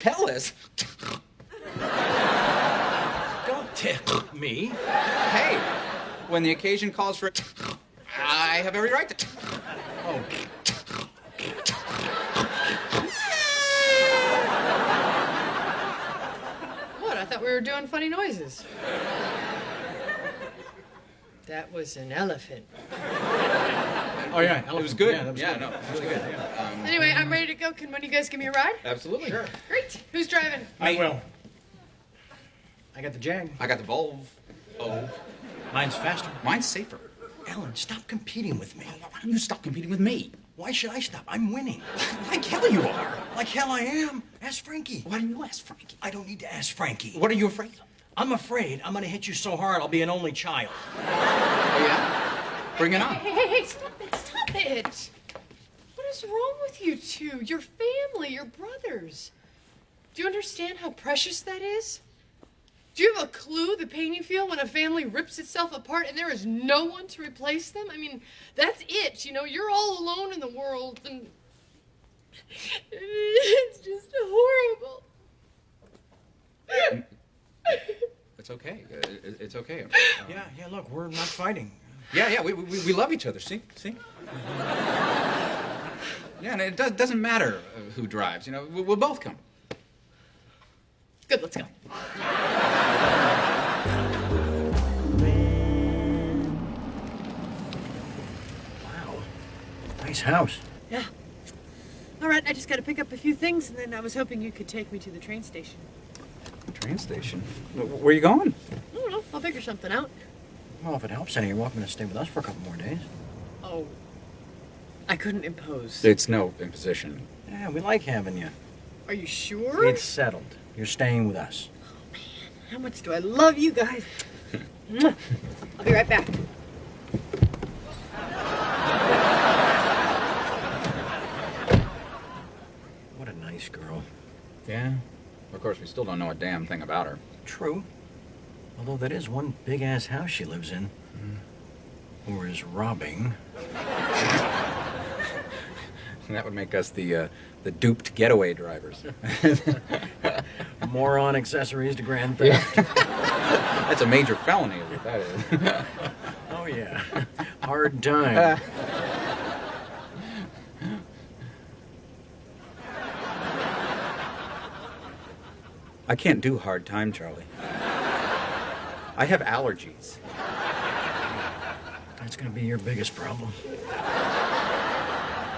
Pellis? Don't tip me. Hey, when the occasion calls for it, I have every right to. Oh, What? I thought we were doing funny noises. That was an elephant. oh yeah. It was good. Yeah, that was Yeah, good. no, it was really good. Yeah. Anyway, I'm ready to go. Can one of you guys give me a ride? Absolutely. Sure. Great. Who's driving? I will. I got the Jag. I got the Volvo. Oh, Mine's faster. mine's safer. Ellen, stop competing with me. Why don't you stop competing with me? Why should I stop? I'm winning. Like hell you are. Like hell I am. Ask Frankie. Why do you ask Frankie? I don't need to ask Frankie. What are you afraid of? I'm afraid I'm gonna hit you so hard I'll be an only child. Oh, yeah? Bring it on. Hey, stop it, stop it. What is wrong with you two? Your family, your brothers. Do you understand how precious that is? Do you have a clue the pain you feel when a family rips itself apart and there is no one to replace them? I mean, that's it, you know, you're all alone in the world and it's just horrible. It's okay. It's okay. Yeah, look, we're not fighting. Yeah, we love each other. See? Yeah, and it doesn't matter who drives. You know, we'll both come. Good, let's go. Wow. Nice house. Yeah. All right, I just got to pick up a few things and then I was hoping you could take me to the train station. Train station? Where are you going? I don't know, I'll figure something out. Well, if it helps any, you're welcome to stay with us for a couple more days. Oh, I couldn't impose. It's no imposition. Yeah, we like having you. Are you sure? It's settled. You're staying with us. How much do I love you guys? Mwah. I'll be right back. What a nice girl. Yeah? Of course, we still don't know a damn thing about her. True. Although that is one big-ass house she lives in. Or is robbing. That would make us the duped getaway drivers. Moron accessories to grand theft. That's a major felony, is what that is. Oh, yeah. Hard time. I can't do hard time, Charlie. I have allergies. That's gonna be your biggest problem.